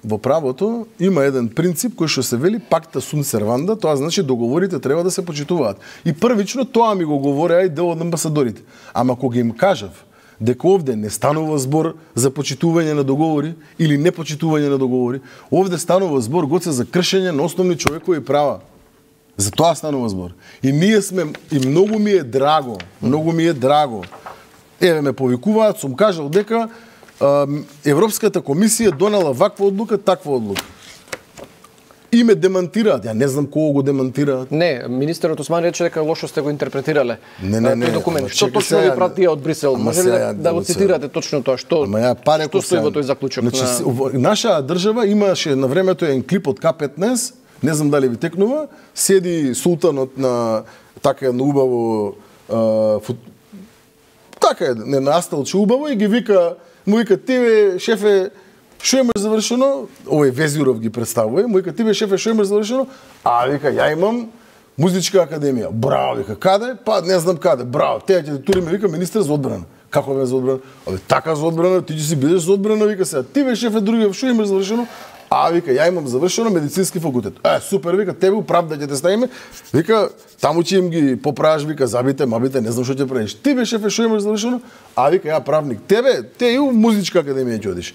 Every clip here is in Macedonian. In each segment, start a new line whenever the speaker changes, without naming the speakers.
во правото има еден принцип кој што се вели пакта сунт серванда, тоа значи договорите треба да се почитуваат. И првично тоа ми го говореа и дел од амбасадорите. Ама кога им кажав дека овде не станува збор за почитување на договори или непочитување на договори, овде станува збор гоце за кршење на основни човекови права. За тоа станува збор. И ние сме, и многу ми е драго. Еве ме повикуваат, сум кажал дека Европската комисија донела ваква одлука, таква одлука. И ме демантираат. Ја не знам кого го демантираат.
Не, министерот Османи рече дека лошо сте го интерпретирале.
Не.
Тој документ. Што точно ви пратија од Брисел? Може ли да го цитирате точно тоа? Што стои во тој заклучок?
Наша држава имаше на времето еден клип од К15, не знам дали ви текнува, седи султанот на така едно убаво така не насталче убаво и ги вика, му вика, тебе шефе, што имаш завршено? Овој Везиров ги представува, му вика, тебе шефе, што имаш завршено? А вика, ја имам музичка академија. Браво, вика, каде? Па не знам каде. Браво, теја ќе туриме, вика, министер за одбрана. Како бе за одбрана? Абе, така за одбрана, ти ќе си бидеш за одбрана, вика сега. Ти бе шефе други, што имаш завршено? А вика, ја имам завршено медицински факултет. Супер, вика, тебе управда ќе те ставиме. Вика, таму ќе им ги поправиш, вика, забите, мабите, не знам што ќе правиш. Ти бе шефе, што имаш завршено? А вика, ја правник. Тебе, те и у музичка академија ќе одиш.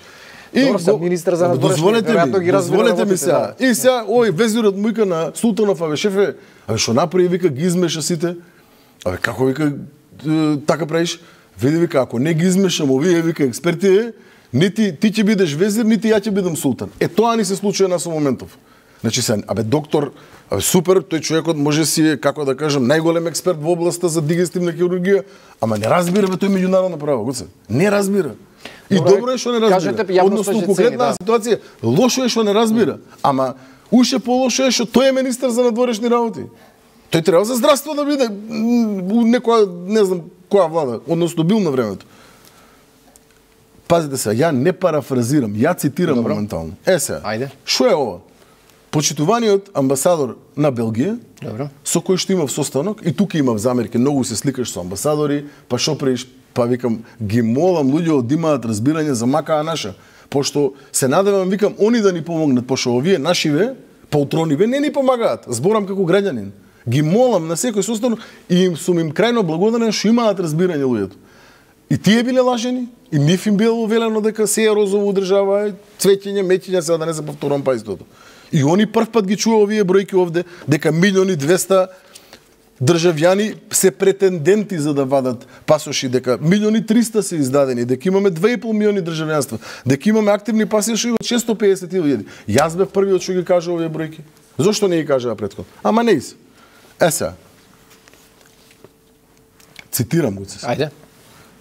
И
министер за надворешни, веројатно ги разбира.
Ми сега. И сега, ој Везирот му вика на Султанов, абе шефе, абе што направи, вика, ги измеша сите. Абе како, вика, така правиш? Види, вика, ако не ги измешам овие, вика, експерти, нити ти ќе бидеш везир, нити ја ќе бидам султан. Тоа ни се случува на со моментов. Значи се, абе доктор, абе супер, тој човекот може си, како да кажам, најголем експерт во областа за дигестивна хирургија, ама не разбира бе тој меѓународно право, гоце. Не разбира. И добро е што не разбира. Односно конкретна ситуација, лошо е што не разбира, ама уште полошо е што тој е министер за надворешни работи. Тој треба за здравство да биде некоја, не знам која влада, односно бил на времето. Пазите се, ја не парафразирам, ја цитирам моментално. Сега, што е ова? Почитуваниот амбасадор на Белгија, со кој што имав состанок, и тука имав замерки, многу се сликаш со амбасадори, па шо правиш, па викам, ги молам луѓе да имаат разбирање за макаа наша, пошто се надевам, викам, они да ни помогнат, пошто овие нашиве, полтрониве, не ни помагаат, зборам како граѓанин. Ги молам на секој состанок и сум им крајно благодарен што имаат разбирање луѓето. И тие биле лажени, и нив им било велено дека се е розово држава, цвеќење, меќење, сега да не се повторам па истото. И они прв пат ги чува овие бројки овде, дека 1.200.000 државјани се претенденти за да вадат пасоши, дека 1.300.000 се издадени, дека имаме 2,5 милиони државјанства, дека имаме активни пасоши од 650.000. Јас бев првиот што ги кажа овие бројки. Зошто не ги кажа претходно? Ама не се. Сега. Цитирам го се.
Ајде.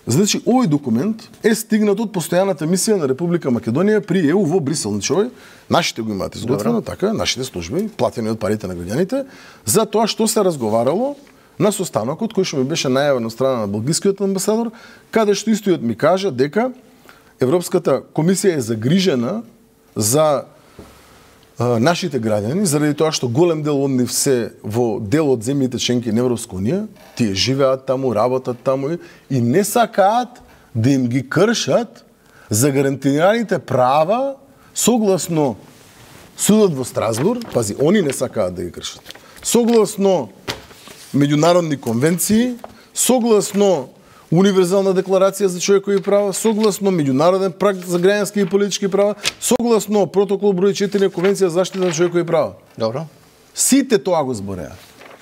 Значи, овој документ е стигнат од постојаната мисија на Република Македонија при ЕУ во Брисел. Значи, нашите го имаат изготвено, така, нашите служби, платени од парите на граѓаните, за тоа што се разговарало на состанокот кој што ми беше најавен од страна на белгискиот амбасадор, каде што истојот ми кажа дека Европската комисија е загрижена за нашите граѓани, заради тоа што голем дел од нив се во дел од земјите членки на Европска унија, тие живеат таму, работат таму и не сакаат да им ги кршат за гарантираните права согласно судот во Страсбург, пази, они не сакаат да ги кршат. Согласно меѓународни конвенции, согласно Универзална декларација за човекови права, согласно меѓународен пакт за граѓански и политички права, согласно протокол број 4 Конвенција за заштита на човекови права.
Добро.
Сите тоа го збореа.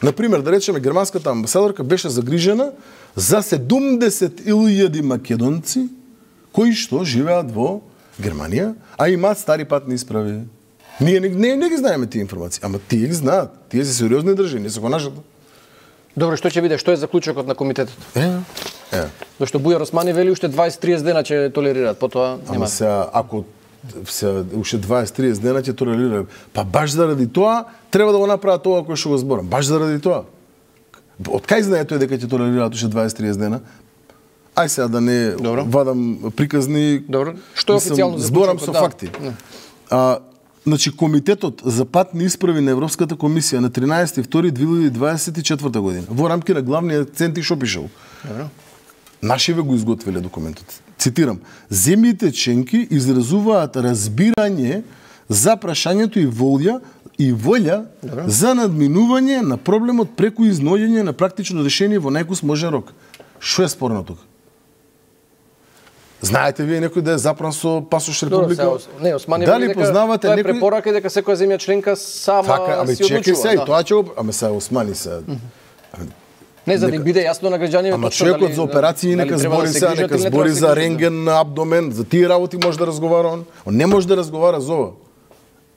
Например, да речеме, германската амбасадорка беше загрижена за 70.000 македонци кои што живеат во Германија, а имаат стари патни исправи. Ние не ги знаеме тие информации, ама тие ги знаат. Тие се сериозни држави, не се го нашата.
Добро, што ќе биде? Што е заклучокот на комитетот? Зашто Бујар Османи вели уште 20-30 дена ќе толерираат, потоа нема.
Ама сега, ако уште 20-30 дена ќе толерираат, па баш заради тоа треба да го направат тоа кој што го зборам. Баш заради тоа. Од кај знае тој дека ќе толерираат уште 20-30 дена? Ај сега да не вадам приказни.
Добро. Што е официјално
зборам со факти. Значи, Комитетот за патни исправи на Европската комисија на 13.2.2024 година во рамки на главни акценти што пишал. Нашиве го изготвиле документот. Цитирам: земјите членки изразуваат разбирање за прашањето и волја за надминување на проблемот преку изноѓање на практично решение во најкус можен рок. Што е спорно тука? Знаете вие некој да е запран со пасош Република?
Не, Османи
дали познавате
некој? Тоа е
некој
препорака дека секоја земја членка сама
така,
си одлучува.
Чекај се, тоа ќе се Османи се.
Не, за да им биде јасно на граѓаните.
Ама човекот за операции нека збори сега, нека збори за рентген на абдомен, за тие работи може да разговара он. Он не може да разговара за ова.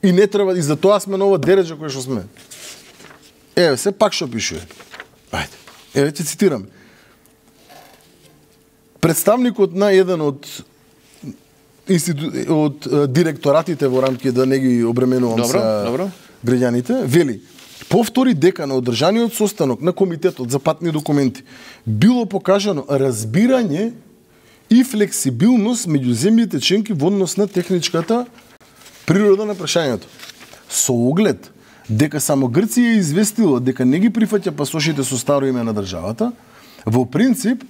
И не треба, и за тоа сме на ова дереджа кој што сме. Еве, се пак што пишува. Ајде. Еве ќе цитирам. Представникот на еден од директоратите во рамки, да не ги обременувам са граѓаните, вели: повтори дека на одржаниот состанок на комитетот за патни документи било покажано разбирање и флексибилност меѓу земјите членки во однос на техничката природа на прашањето. Со оглед дека само Грција известила дека не ги прифаќа пасошите со старо име на државата, во принцип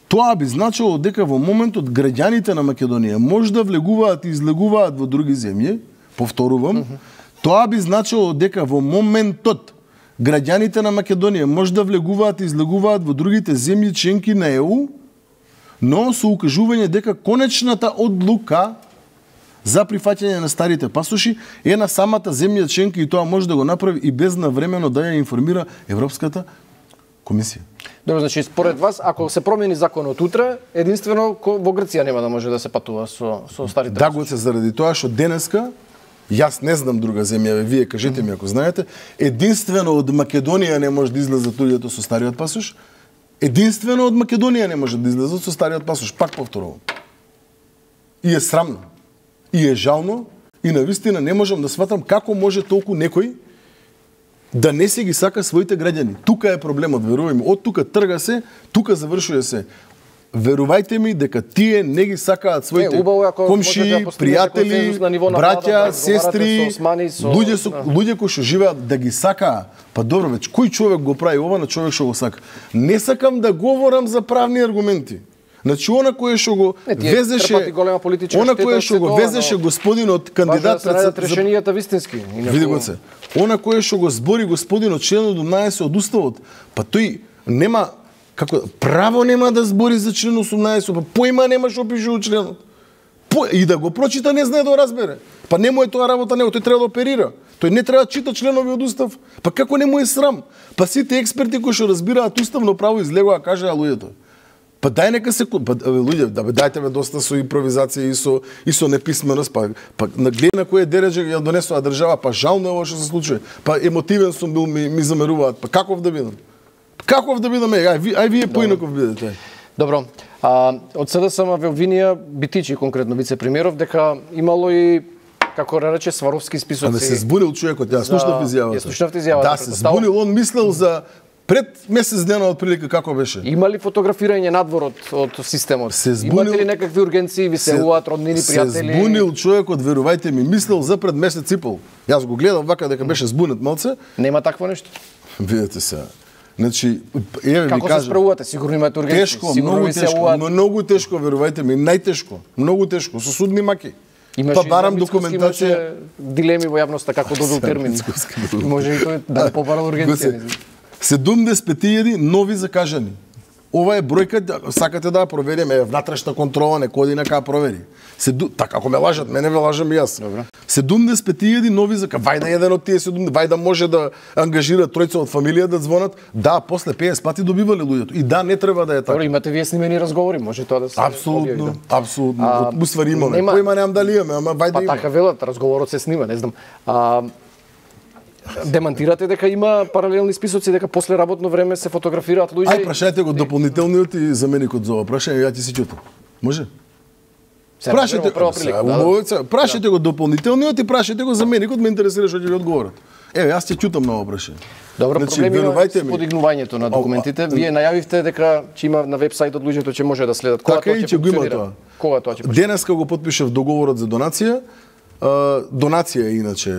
тоа би значило дека во моментот граѓаните на Македонија може да влегуваат и излегуваат во други земји, повторувам, тоа би значило дека во моментот граѓаните на Македонија може да влегуваат и излегуваат во другите земји членки на ЕУ, но со укажување дека конечната одлука за прифаќање на старите пасоши е на самата земја членка и тоа може да го направи и безнавремено да ја информира Европската комисија.
Добро, значи според вас, ако се промени законот утре, единствено во Грција нема да може да се патува со старите пасоши.
Да, го се заради тоа што денеска, јас не знам друга земја, вие кажете ми ако знаете, единствено од Македонија не може да излезат луѓето со стариот пасош. Единствено од Македонија не може да излезат со стариот пасош, пак повторувам. И е срамно, и е жално, и навистина не можам да сватам како може толку некој да не се ги сака своите граѓани. Тука е проблемот, верувај ми. Од тука трга се, тука завршува се. Верувајте ми дека тие не ги сакаат своите комшии, пријатели, браќа, сестри, луѓе кои што живеат да ги сакаа. Па добро веќе, кој човек го прави ова на човек што го сака? Не сакам да говорам за правни аргументи. Значи она кое што го везеше, она кое што го везеше господинот кандидат
за решенијата вистински.
Види го се. Она кое што го збори господинот членот 18 од уставот, па тој нема право нема да збори за член 18, па појма нема што пише у членот. И да го прочита не знае да го разбере. Па не му е тоа работа него, тој треба да оперира. Тој не треба да чита членови од устав. Па како не му е срам? Па сите експерти кои што разбираат уставно право излегоа кажаа луѓето. Па дај нека се луѓе, дајте ме доста со импровизација и со неписменост, па на глед на кој дереже ја донесоа држава, па жално е ова што се случува. Па емотивен сум бил, ми замеруваат. Па каков да бидам? Каков да бидам? Ај вие поинаков бидете.
Добро. Од СДСМ во обвинија Битичи, конкретно вице-премиеров, дека имало и како рече сваровски списоци.
Ама се збунил човекот, ја слушнав изјавата.
Ја слушнав изјавата.
Да, се збунил, он мислел за пред месец дена од прилика како беше.
Има ли фотографирање надвор од системот? Имате ли некакви ургенции, ви се јавуваат роднини, пријатели?
Се збунил човекот, верувајте ми, мислел за пред месец и пол. Јас го гледав вака дека беше збунет малце.
Нема такво нешто.
Видете се. Значи, еве ви кажам.
Како се справувате? Сигурно имате ургенции.
Тешко, многу тешко, верувајте ми, најтешко, многу тешко, со судни маки.
Па барам документација, дилеми во јавноста како додол термин. Може и тој да побара ургенција.
75.000 нови закажани. Ова е бројка, сакате да ја провериме, внатрешна контрола, некој оди нека провери. Така, ако ме лажат, мене ве лажам и јас. 75.000 нови закажани. Вајда еден од тие 70, вајда може да ангажира тројца од фамилија да звонат. Да, после 50 пати добивале луѓето. И да, не треба да е така.
Добро, имате вие снимени разговори, може тоа да се
апсолутно, апсолутно. Уствари имаме. Појма немам дали имаме, ама вајда има.
Па така велат, разговорот се снима, не знам. Демантирате дека има паралелни списоци, дека после работно време се фотографираат луѓе?
Ај, прашајте го дополнителниот и заменикот за ова прашање, ја ти се ќутам. Може? Прашајте го дополнителниот и прашајте го заменикот, ме интересира што ќе ви одговорат. Еве, јас ќе ќутам на ова прашање.
Добро, проблемот е подигнувањето на документите. Вие најавивте дека ќе има на вебсајтот луѓето ќе може да следат. Кога
тоа ќе функционира? Кога тоа ќе почне? Денеска го потпишав договорот за донација. Донација е иначе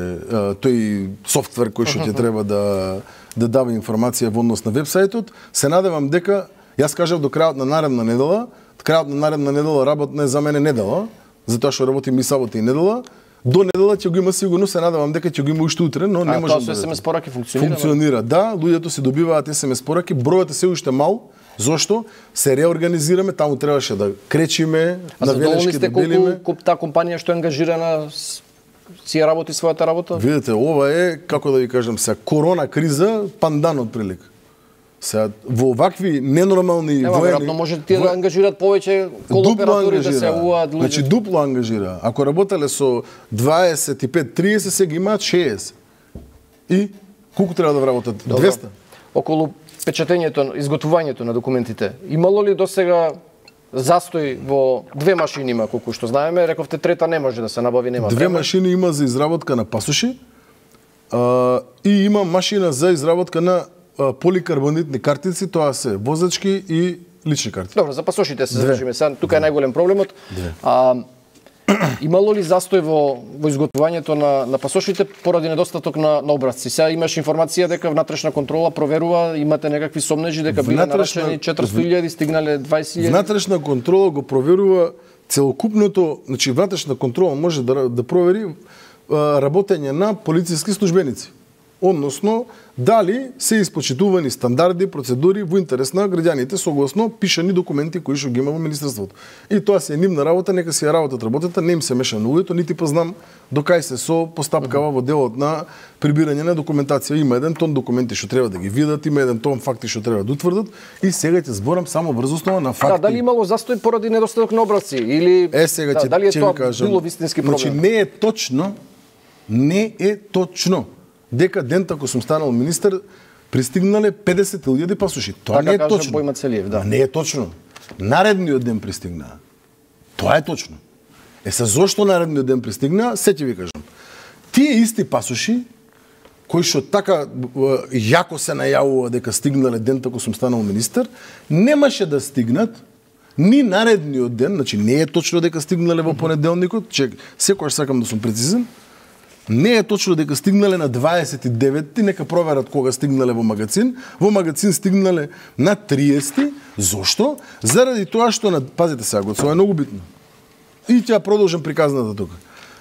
тој софтвер кој што ќе треба да дава информација во однос на вебсајтот. Се надевам дека јас кажав до крајот на наредна недела. Крајот на наредна недела работна е за мене недела, затоа што работим и сабота и недела. До недела ќе го има сигурно, се надевам дека ќе го има уште утре, но не може
да. Тоа со SMS пораки функционира.
Функционира, да, луѓето си добиваат SMS пораки, бројот е се уште мал. Зошто? Се реорганизираме, таму требаше да кречиме, на велешки да белиме.
Колку таа компанија што е ангажирана си работи својата работа?
Видете, ова е, како да ви кажам сега, корона криза, пандан од прилика. Сега, во овакви ненормални воени...
Веројатно може тие да ангажираат повеќе колоператори да се јавуваат луѓе.
Значи, дупло ангажира. Ако работеле со 25-30, сега имаат 60. И колку треба да вработат? 200?
Околу печатењето, изготвувањето на документите, имало ли досега застој во две машини има, колку што знаеме, рековте трета не може да се набави, нема
две машини има за изработка на пасоши и има машина за изработка на поликарбонитни картици, тоа се возачки и лични карти.
Добро, за пасошите се задржиме. Сега тука е најголем проблемот. Имало ли застој во изготвувањето на пасошите поради недостаток на образци? Сега имаш информација дека внатрешна контрола проверува, имате некакви сомнежи дека биле нарачени 400.000, стигнале 20.000?
Внатрешна контрола го проверува целокупното, значи внатрешна контрола може да провери работење на полициски службеници. Односно, дали се испочитувани стандарди, процедури во интерес на граѓаните согласно пишани документи кои што ги има во министерството. И тоа се нивна работа, нека си ја работат работата, не им се меша на луѓето, нити познам докај се со постапкава во делот на прибирање на документација. Има еден тон документи што треба да ги видат, има еден тон факти што треба да утврдат и сега ќе зборам само врз основа на факти.
Да, дали имало застој поради недостаток на образци или
сега
дали е тоа било вистински проблем?
Значи не е точно дека дента кога сум станал министер пристигнале 50.000 пасоши. Тоа не е точно.
Бојма Целиев, да.
Не е точно. Наредниот ден пристигнаа. Тоа е точно. Зошто наредниот ден пристигнаа, се ќе ви кажам. Тие исти пасоши кои што така јако се најавува дека стигнале дента кога сум станал министер, немаше да стигнат ни наредниот ден, значи не е точно дека стигнале во понеделникот, че секогаш сакам да сум прецизен. Не е точно дека стигнале на 29-ти, нека проверат кога стигнале во магазин. Во магазин стигнале на 30-ти. Зошто? Заради тоа што пазите сега, тоа е многу битно. И ќе продолжам приказната тука.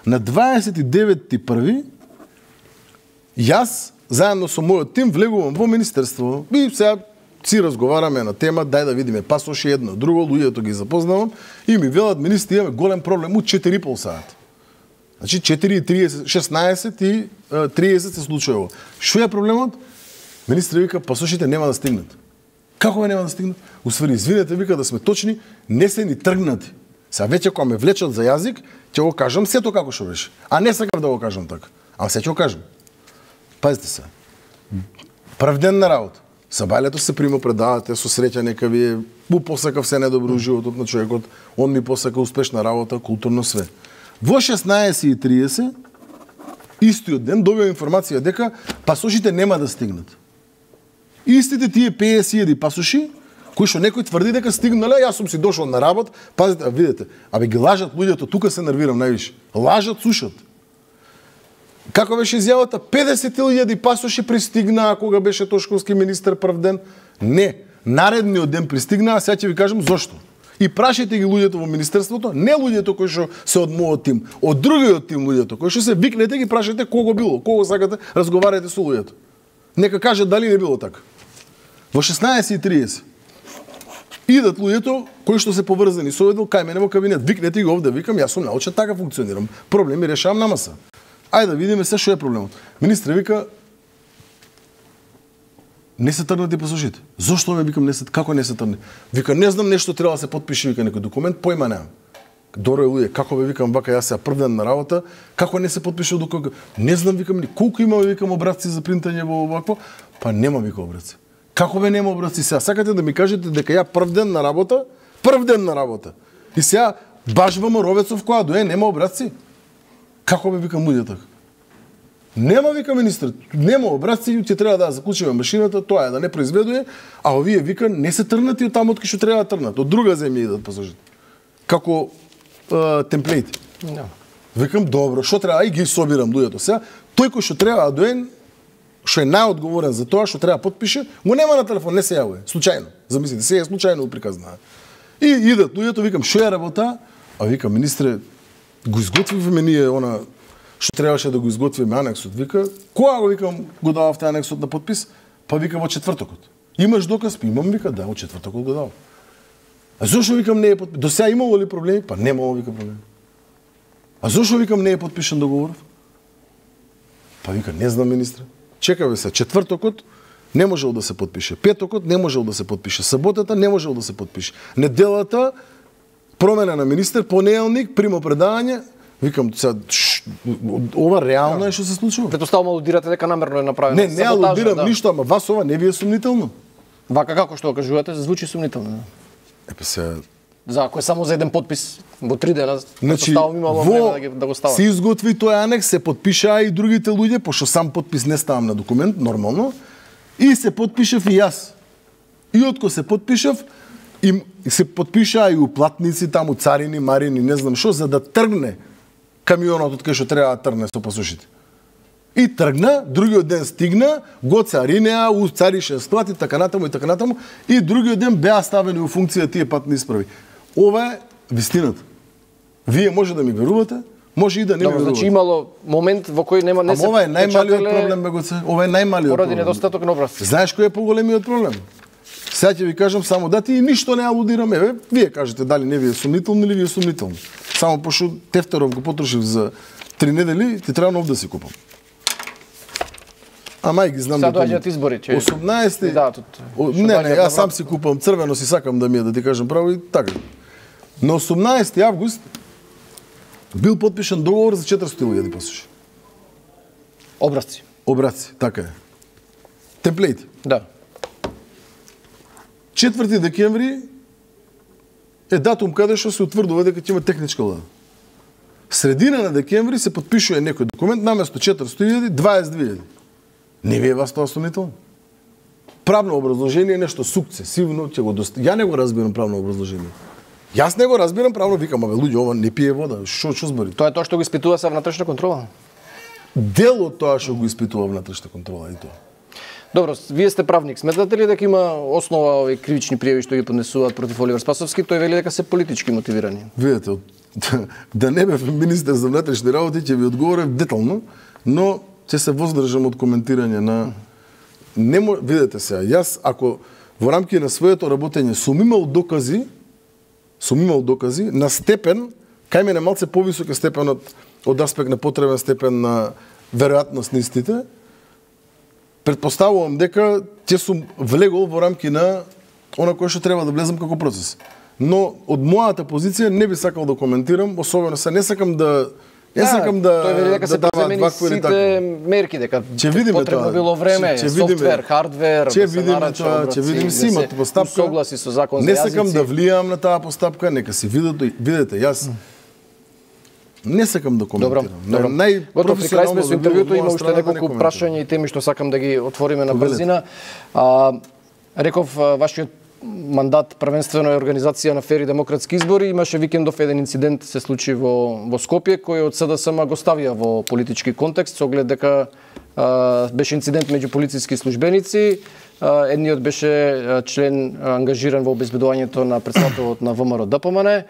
На 29-ти први јас заедно со мојот тим влегувам во министерство и сега си разговараме на тема, дај да видиме пасоши едно, друго, луѓето ги запознавам и ми велат министри имаме голем проблем од 4,5 сата. Значи 4:30, 16 и 30 се случува. Што е проблемот? Министрот вика пасошите нема да стигнат. Како нема да стигнат? Усвари, извинете, вика да сме точни, не се ни тргнати. Сега веќе кога ме влечат за јазик, ќе го кажам сето како што беше. А не сакав да го кажам така. А се ќе го кажам. Пазите се. Прв ден на работа. Сабајлето се прима предавате, со среќа нека ви му посакав се недобро во животот на човекот, он ми посака успешна работа, културно све. Во 16:30 истиот ден добива информација дека пасошите нема да стигнат. Истите тие 50.000 пасоши, кои што некој тврди дека стигнале, јас сум си дошол на работа, пазите, видите, ги лажат луѓето, тука се нервирам највише. Лажат, сушат. Како беше изјавата? 50.000 пасоши пристигнаа кога беше Тошковски министер прв ден. Не, наредниот ден пристигнаа, сега ќе ви кажам зошто. И прашајте ги луѓето во министерството, не луѓето кои што се од мојот тим, од другиот тим луѓето кои што се викнете ги прашајте кого било, кого сакате, разговарајте со луѓето. Нека кажат дали не било така. Во 16:30 идат луѓето кои што се поврзани со едно кај мене во кабинет, викнете ги овде, викам јас сум научен така функционирам. Проблеми решавам на маса. Ајде да видиме се што е проблемот. Министрот вика не се тргнати пасошите. Зошто ме викам како не се тргне? Вика не знам нешто треба да се потпише вика некој документ, појма немам. Доро е луѓе, како бе викам вака јас сега прв ден на работа, како не се потпише документ? Не знам викам колку имаме викам образци за принтање во вакво, па нема вика образци. Како бе нема образци сега? Сакате да ми кажете дека ја прв ден на работа. И сега баш во Моровецов која дое нема образци? Како бе викам луѓе така? Нема вика министр, нема образци, ќе треба да заклучиме машината, тоа е да не произведува, а овие вика не се тргнати од таму од кај што треба да тргнат, од друга земја идат пасажите. Како темплејти.
Да.
Викам добро, што треба и ги собирам луѓето сега. Тој кој што треба да дое, што е најодговорен за тоа, што треба потпише, го нема на телефон, не се јавува, случајно. Замислите, се е случајно приказна. И идат луѓето, викам што е работа, а викам министре, го изготвивме ние што требаше да го изготвиме анексот. Вика, кога го викам го дававте анексот на подпис? Па вика во четвртокот. Имаш доказ? Па имам, вика, да, во четвртокот го давам. А зошто викам не е подпишан? До сега имало ли проблеми? Па немало, вика, проблеми. А зошто викам не е подпишан договорот? Па вика, не знам, министре. Чекаве се, четвртокот не можел да се подпише. Петокот не можел да се подпише. Саботата не можел да се подпише. Неделата промена на министер, понеделник, примо предавање. Викам, ова реално е што се случува.
Претпоставувам алудирате дека намерно е направено.
Не алудирам ништо, ама вас ова не ви е сумнително.
Вака како што кажувате, звучи сумнително.
Епе се...
За ако е само за еден подпис во 3 дена,
значи,
имало време да го стават.
Се изготви тој анекс, се подпишаа и другите луѓе, пошто сам подпис не ставам на документ, нормално, и се подпишав и јас. И откој се подпишав, и се подпишаа и уплатници, таму царини, марини, не знам што, за да тргне камионот од кај што треба да тргне со пасошите. И тргна, другиот ден стигна, го царинеа, царише склад и така натаму, и другиот ден беа ставени во функција тие патни исправи. Ова е вистината. Вие може да ми верувате, може и да не ми верувате.
Значи имало момент во кој нема не се
ова е најмалиот проблем, бегоце. Ова е најмалиот
поради
проблем.
недостаток на образци.
Знаеш кој е поголемиот проблем? Сега ќе ви кажам само дати и ништо не алудирам. Еве, вие кажете дали не ви е сумнително или ви е сумнително. Само пошто тефтеров го потрошив за 3 недели, ти треба нов да си купам. Ама и ги знам
да доаѓаат избори, че
18-ти. Не, јас сам си купам црвено, си сакам да ми е, да ти кажам право и така. На 18 август бил подпишан договор за 400.000 пасоши.
Образци.
Образци, така е. Темплейти.
Да.
4 декември е датум каде што се утврдува дека ќе има техничка влада. Средина на декември се подпишува некој документ наместо 400.000, 22.000. Не ви е вас тоа сумнително? Правно образложение е нешто сукцесивно, ќе го ја не го разбирам правно образложение. Јас не го разбирам правно, викам, абе луѓе, ова не пие вода, што збори?
Тоа е тоа што го испитува се внатрешна контрола.
Дел од тоа што го испитува внатрешна контрола и тоа.
Добро, вие сте правник. Сметате ли дека има основа овие кривични пријави што ги поднесуваат против Оливер Спасовски? Тој вели дека се политички мотивирани.
Видете, да не бев министер за внатрешни работи, ќе ви одговорам детално, но ќе се воздржам од коментирање на видете се, јас ако во рамки на своето работење сум имал докази на степен, кај мене малце повисок е степенот од аспект на потребен степен на веројатност на истите, предпоставувам дека ќе сум влегол во рамки на она кое што треба да влезам како процес. Но од мојата позиција не би сакал да коментирам, особено се не сакам да
тој вели дека се преземени сите мерки, дека потребно било време, софтвер, хардвер,
ќе видиме тоа, ќе видиме си имате постапка.
Согласи со закон за јазици.
Не сакам да влијам на таа постапка, нека се видите, јас не сакам да коментирам.
Добро. Готов при крај сме со интервјуто, има уште неколку прашања и теми што сакам да ги отвориме на брзина. Реков вашиот мандат првенствено е организација на фери демократски избори. Имаше викендов еден инцидент се случи во Скопје кој од СДСМ го ставија во политички контекст со оглед дека беше инцидент меѓу полициски службеници. Едниот беше член ангажиран во обезбедувањето на претседателот на ВМРО ДПМН.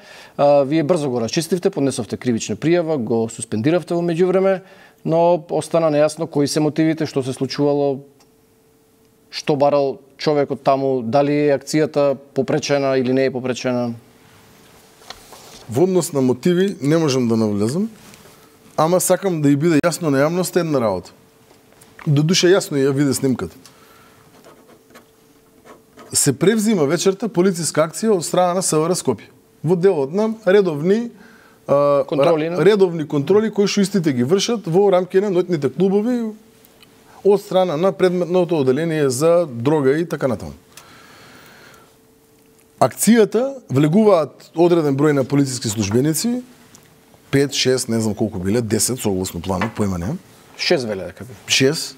Вие брзо го расчистивте, поднесовте кривична пријава, го суспендиравте во меѓувреме, но остана нејасно кои се мотивите, што се случувало, што барал човекот таму, дали е акцијата попречена или не е попречена?
Во однос на мотиви не можам да навлезам, ама сакам да и биде јасно на јавноста една работа. До душа јасно ја виде снимката. Се превзима вечерта полициска акција од страна на СВР Скопје. Во делот на редовни контроли кои што истите ги вршат во рамки на ноќните клубови од страна на предметното оделение за дрога и така натаму. Акцијата влегуваат одреден број на полициски службеници, 5, 6, не знам колку биле, 10 согласно планот, поима немам.
6 веле дека би.
6.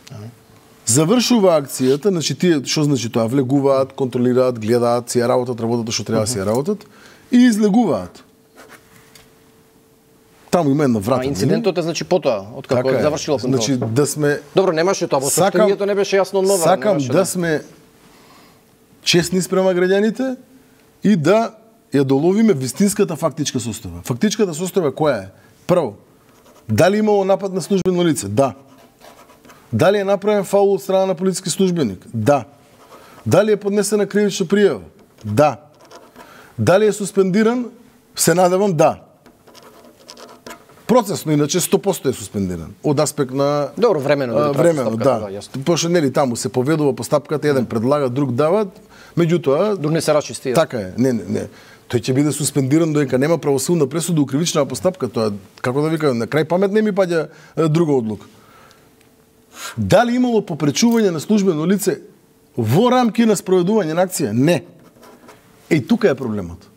Завршува акцијата, значи тие што значи тоа, влегуваат, контролираат, гледаат, си ја работата што треба да си ја работат и излегуваат. Таму има една врата.
Инцидентот е значи потоа, откако е завршило контрол.
Значи да сме
Добро, немаше тоа, во состојањето не беше јасно нова.
Сакам да сме честни спрема граѓаните и да ја доловиме вистинската фактичка состојба. Фактичката состојба која е? Прво, Дали имало напад на службено лице? Да. Дали е направен фаул от страна на полицейски службеник? Да. Дали е поднесена кривична пријава? Да. Дали е суспендиран? Се надевам да. Процесно, иначе 100% е суспендиран. Од аспект на...
Добро, времено.
Времено, да. Пошто нели таму се поведува постапката, еден предлага, друг дава, меѓутоа...
Дур не се рачисти.
Така е. Не. Тој ќе биде суспендиран додека нема правосудна пресуда у кривична постапка. Тоа, како да викам, на крај памет не ми паѓа друга одлука. Дали имало попречување на службено лице во рамки на спроведување на акција? Не. Тука е проблемот.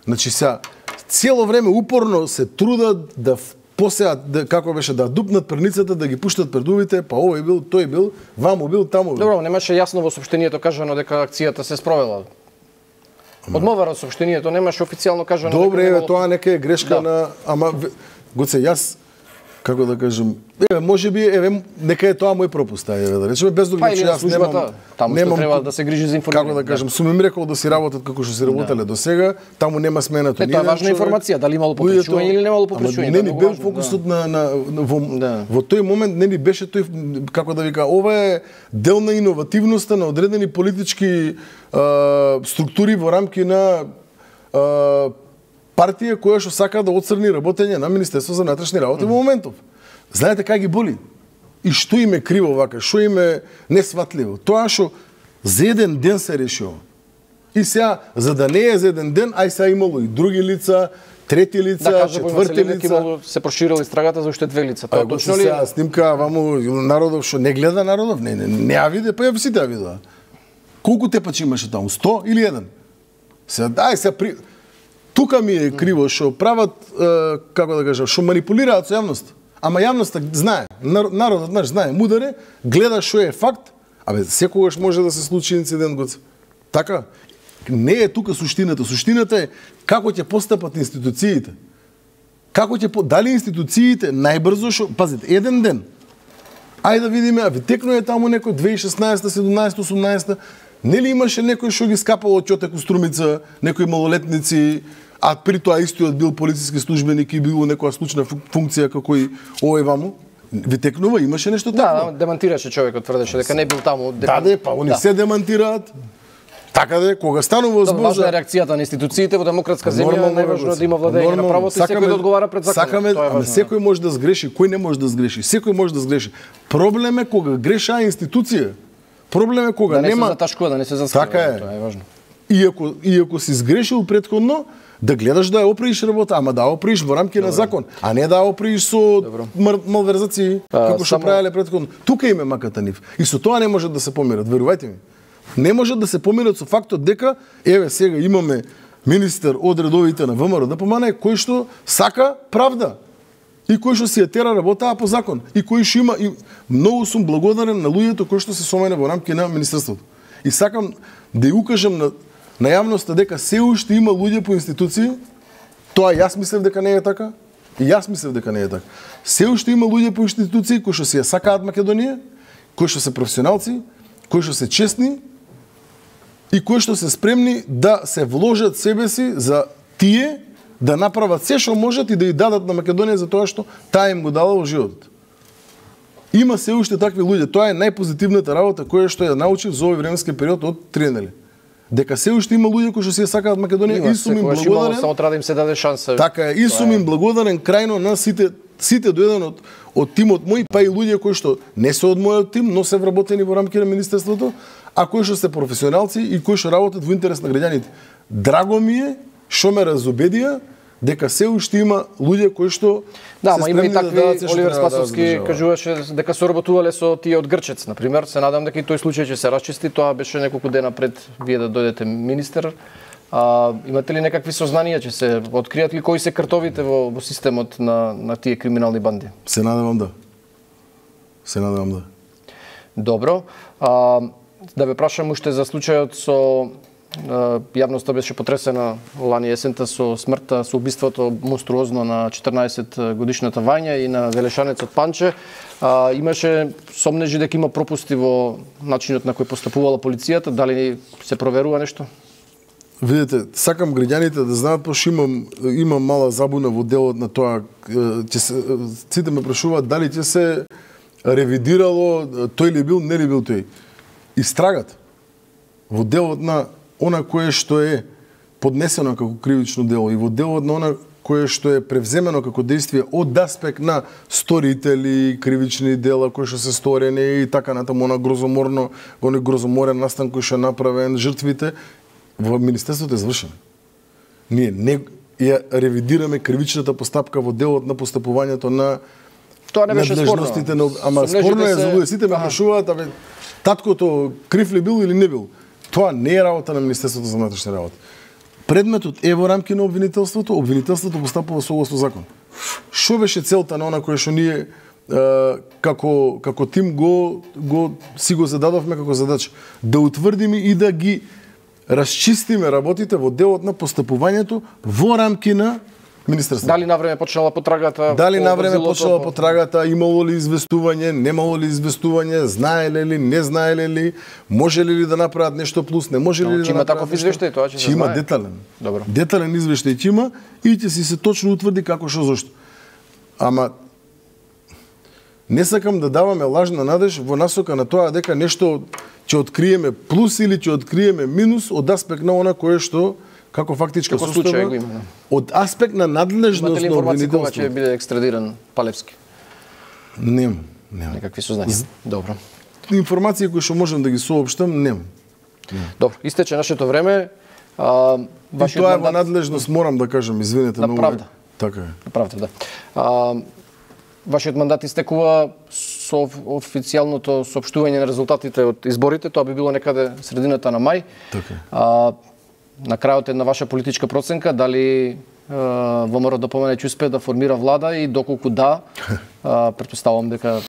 Значи сега цело време упорно се трудат да посеат, како беше, да дупнат перницата, да ги пуштат пред увите, па овој бил, тој бил, ваму бил, таму бил.
Добро, немаше јасно во сообщението кажано дека акцијата се спровела. Од МВР сообщението немаше официјално кажано.
Добре, тоа нека е грешка на... Ама, Гоце, јас, како да кажем, може би, нека е тоа мој пропуст, да речеме, без да че јас
немам треба да се грижи за информирање.
Како да кажем, сум им рекол да си работат како што си работеле до сега, таму нема сменато ни еден човек.
Тоа е важна информација, дали имало попречување или немало попречување.
Не ни бил фокусот во тој момент не ни беше тој, како да вика, ова е дел на иновативноста на одредени политички структури во рамки на партија која што сака да отцрни работење на Министерство за внатрешни работи во моментов. Знаете кај ги боли? И што им е криво вака, што им е несватливо? Тоа што за еден ден се решило. И сега, за да не е за еден ден, ај сега имало и други лица, трети лица, четврти лица.
Се проширила истрагата за уште 2 лица. Тоа точно ли?
Сега снимка ваму народов што не гледа народов, не ја виде, па ја сите ја видоа. Колку тепачи имаше таму? 100 или 1? Сега, сега тука ми е криво што прават, како да кажам, што манипулираат со јавноста. Ама јавноста знае, народот наш знае, мударе, гледа што е факт, секогаш може да се случи инцидент, Гоце. Така? Не е тука суштината. Суштината е како ќе постапат институциите. Дали институциите најбрзо што, пазите, еден ден. Ајде да видиме, текно е таму некој 2016, 17, 18, нели имаше некој што ги скапало од Ќотек у Струмица, некои малолетници, а при тоа истиот бил полициски службеник и бил некоја случна функција како и овој ваму. Ви текнува, имаше нешто такво.
Да, демантираше човекот, тврдеше дека не бил таму.
Они се демантираат. Така да е, кога станува возможно...
Важна е реакцијата на институциите во демократска земја, најважно да има владење на правото и секој да одговара пред законот.
Ама секој може да сгреши, кој не може да сгреши? Секој може да сгреши. Проблем е кога греша институција. Проблем е кога нема...
Да не се заташкува, да не се заскрива.
Така е.
Тоа е важно.
И ако си сгрешил претходно, да гледаш да ја оприиш работа, ама да ја оприиш во рамки на закон, а не да ја оприиш со малверзации, како што правеле претходно. Тука име маката нив. И со тоа не можат да се помират, верувајте ми. Не можат да се помират со фактот дека, еве сега имаме министер од редовите на ВМРО ДПМН кој што сака правда и кој што си ја тера работаа по закон и кој што има и многу сум благодарен на луѓето кои што се сомене во рамки на министерството. И сакам да ја укажам на јавноста дека се уште има луѓе по институции, тоа јас мислев дека не е така, и јас мислев дека не е така. Се уште има луѓе по институции кои што си ја сакаат Македонија, кои што се професионалци, кои што се честни и кои што се спремни да се вложат себе си за тие да направат се што можат и да ја дадат на Македонија за тоа што таа им го дала во животот. Има се уште такви луѓе, тоа е најпозитивната работа која што ја научив за овој временски период од 3 недели. Дека се уште има луѓе кои што си ја сакаат Македонија и сум им благодарен.
Само треба да им се даде шанса.
Така е, и сум им благодарен крајно на сите до еден од тимот мој, па и луѓе кои што не се од мојот тим, но се вработени во рамки на министерството, а кои што се професионалци и кои што работат во интерес на граѓаните. Драго ми е што ме разубедија дека се уште има луѓе кои што
да, ма има и такви, Оливер Спасовски кажуваше дека соработувале со тие од Грчец, на пример. Се надам дека и тој случај ќе се расчисти, тоа беше неколку дена пред вие да дојдете министер. Имате ли некакви сознанија, че се откријат ли кои се кртовите во системот на тие криминални банди?
Се надевам да.
Добро. Да ве прашам уште за случајот со јавноста беше потресена лани есента со смртта, со убиството монструозно на 14 годишната Вања и на велешанецот Панче. Имаше сомнежи дека има пропусти во начинот на кој постапувала полицијата, дали се проверува нешто?
Видите, сакам граѓаните да знаат, пошто имам мала забуна во делот на тоа, сите ме прашуваат дали ќе се ревидирало, тој ли бил, не ли бил тој. Истрагата во делот на она кое што е поднесено како кривично дело и во делот на она кое што е превземено како действие од аспект на сторители, кривични дела кои што се сторени и така натаму, она грозоморен настан кој што е направен, жртвите, во Министерството е завршено. Ние не ја ревидираме кривичната постапка во делот на постапувањето на
тоа не беше спорно.
Ама спорно е за луѓе, сите ме прашуваат, таткото крив ли бил или не бил. Тоа не е работа на Министерството за внатрешни работи. Предметот е во рамки на обвинителството постапува согласно закон. Што беше целта на она кое што ние како тим си го зададовме како задача? Да утврдиме и да ги расчистиме работите во делот на постапувањето во рамки на Министерството.
Дали навреме почнала потрагата?
Дали навреме почнала потрагата, имало ли известување, немало ли известување, знаеле ли, не знаеле ли, може ли да направат нешто плюс, не може ли да
направат таков извештај, тоа ќе се знае.
Има детален.
Добро.
Детален извештај ќе има и ќе си се точно утврди како што зошто. Ама не сакам да даваме лажна надеж во насока на тоа дека нешто ќе откриеме плюс или ќе откриеме минус од аспект на она кое што како фактичка состојба од аспект на надлежност на обвинителството. Имате ли информација кога
ќе биде екстрадиран Палевски?
Нема.
Некакви сознанија. Добро.
Информации кои што можам да ги соопштам, нема.
Добро, истече нашето време.
Вашиот тоа е во надлежност, морам да кажам, извинете,
на правда.
Така е.
На правда, да. Вашиот мандат истекува со официјалното соопштување на резултатите од изборите, тоа би било некаде средината на мај.
Така.
На крајот една ваша политичка проценка, дали ВМРО-ДПМН ќе успее да формира влада и доколку да, претпоставувам дека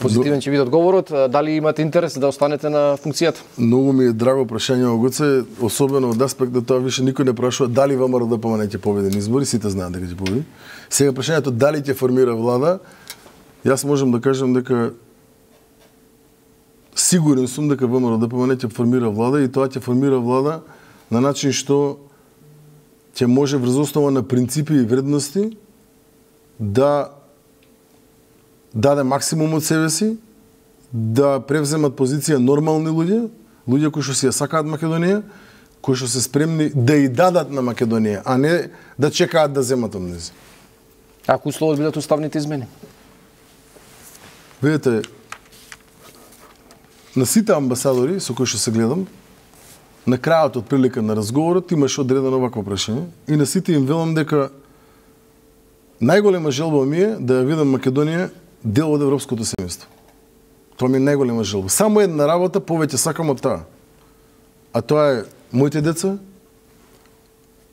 позитивен ќе биде одговорот, дали имате интерес да останете на функцијата?
Многу ми е драго прашање, Гоце, особено од аспект да тоа више никој не прашува дали ВМРО-ДПМН ќе победи на избори, сите знаат дека ќе победи. Сега прашањето дали ќе формира влада, јас можам да кажам дека сигурен сум дека ВМРО-ДПМН ќе формира влада и тоа ќе формира влада на начин што ќе може врз основа на принципи и вредности да даде максимум од себе си, да превземат позиција нормални луѓе кои што си ја сакаат Македонија, кои што се спремни да и дадат на Македонија, а не да чекаат да земат од нејзе.
Ако условот бидат уставните измени?
Видете, на сите амбасадори со кои што се гледам, на крајот од прилика на разговорот имаше одредено вакво прашање и на сите им велам дека најголема желба ми е да ја видам Македонија дел од европското семејство. Тоа ми е најголема желба. Само една работа повеќе сакам од таа. А тоа е моите деца,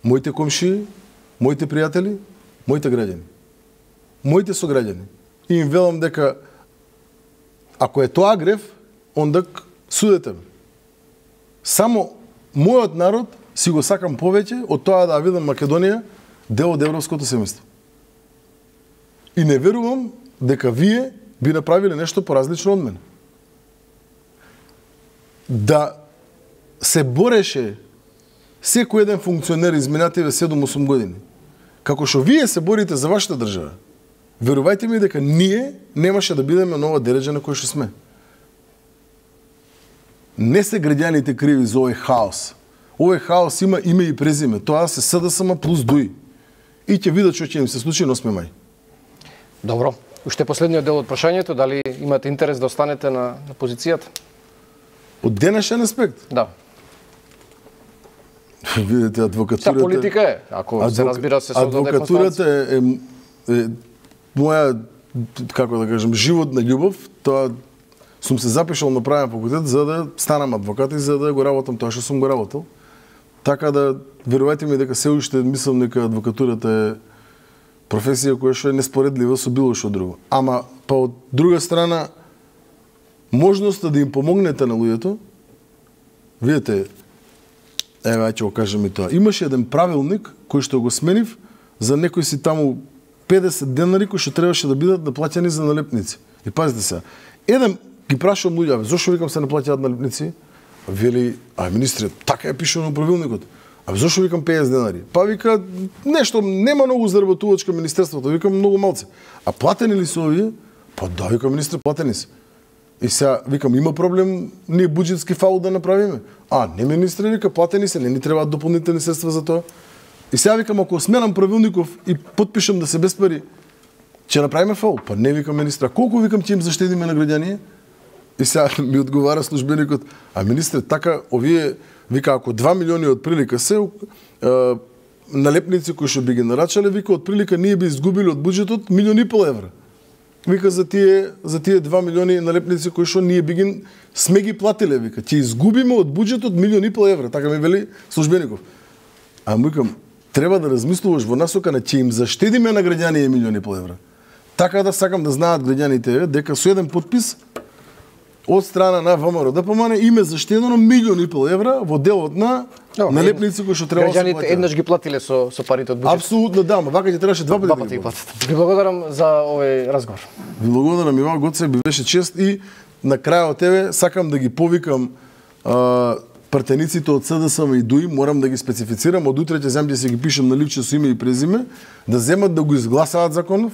моите комшии, моите пријатели, моите граѓани. Моите сограѓани. И им велам дека ако е тоа грев, онда судете ме. Само мојот народ си го сакам повеќе од тоа да видам Македонија дел од европското семејство. И не верувам дека вие би направиле нешто поразлично од мене. Да се бореше секој еден функционер изминативе 7-8 години, како што вие се борите за вашата држава, верувајте ми дека ние немаше да бидеме нова дереџа на кој што сме. Не се граѓаните криви за овој хаос. Овој хаос има име и презиме. Тоа се СДСМ плюс ДУИ. И ќе видат што ќе им се случи на 8 мај.
Добро. Уште последниот дел од прашањето, дали имате интерес да останете на позицијата?
Од денешен аспект?
Да.
Видите, адвокатурата...
Та политика е, ако се разбира се со
адвокатурата е моја, како да кажем, животна љубов. Тоа сум се запишал на правен факултет за да станам адвокат и за да го работам тоа што сум го работел. Така да, верувајте ми дека се уште мислам дека адвокатурата е професија која што е неспоредлива со било што друго. Ама, па од друга страна, можноста да им помогнете на луѓето, видите, еве, ќе го кажем и тоа. Имаше еден правилник кој што го сменив за некои си таму 50 денари кои што требаше да бидат наплаќани за налепници. И пазите се, еден ги прашувам луѓе, зошто викам се наплаќаат налепници? Вели, министре, така е пишано во правилникот. А зашо викам 50 денари? Па вика, нешто, нема многу заработувачка министерството, викам многу малце. А платени ли се овие? Па да, викам министр, платени се. И сега, викам, има проблем ние буџетски фаул да направиме? А, не министре, вика, платени се, не ни требаат дополнителни средства за тоа. И сега викам, ако сменам правилников и подпишам да се без пари, ќе направиме фаул? Па не, викам министра. Колку, викам, ќе им заштедиме на граѓани? И сега ми одговара службеникот, а министре, така, овие, вика, ако 2 милиони од прилика се, налепници кои што би ги нарачале, вика, од прилика ние би изгубили од буџетот 1,5 милиони евра. Вика, за тие 2 милиони налепници кои што ние би ги сме ги платиле, вика, ќе изгубиме од буџетот 1,5 милиони евра, така ми вели службеников. А му викам, треба да размислуваш во насока на ќе им заштедиме на граѓани 1,5 милиони евра. Така да сакам да знаат граѓаните дека со еден подпис од страна на ВМРО ДПМН име заштедено 1,5 милиони евра во делот на налепници кои што треба да се платат.
Граѓаните еднаш ги платиле со парите од буџетот.
Апсолутно да, вака ќе требаше два пати
да ги платат. Ви благодарам за овој разговор.
Ви благодарам Иван Гоце, би беше чест и на крај од тебе сакам да ги повикам партениците од СДСМ и ДУИ, морам да ги специфицирам, од утре ќе земам да се ги пишам на личе со име и презиме, да земат да го изгласаат законов,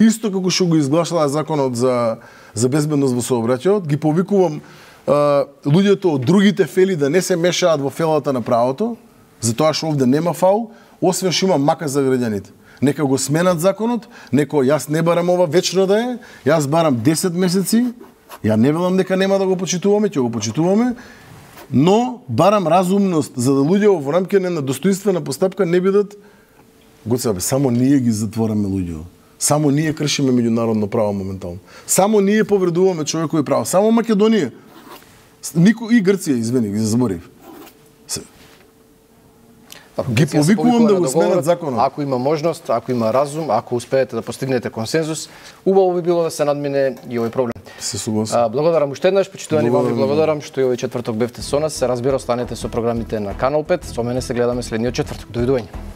исто како што го изгласаа законот за безбедност во сообраќајот, ги повикувам луѓето од другите фели да не се мешаат во фелата на правото, затоа што овде нема фаул, освен што има мака за граѓаните. Нека го сменат законот, некој јас не барам ова вечно да е, јас барам 10 месеци, ја не велам дека нема да го почитуваме, ќе го почитуваме, но барам разумност за да луѓе во рамките на достоинствена постапка не бидат Гоце, само ние ги затвораме луѓе. Само ние кршиме меѓународно право моментално. Само ние повредуваме човекови права. Само Македонија. Никој и Грција, извини, ги заборив. Ги повикувам да го сменат законот.
Ако има можност, ако има разум, ако успеете да постигнете консензус, убаво би било да се надмине и овој проблем.
Се согласувам.
Благодарам уште еднаш, почитувани вам, ви благодарам што и овој четврток бевте со нас. Се разбира, останете со програмите на Канал 5. Со мене се гледаме следниот четврток. Довидување.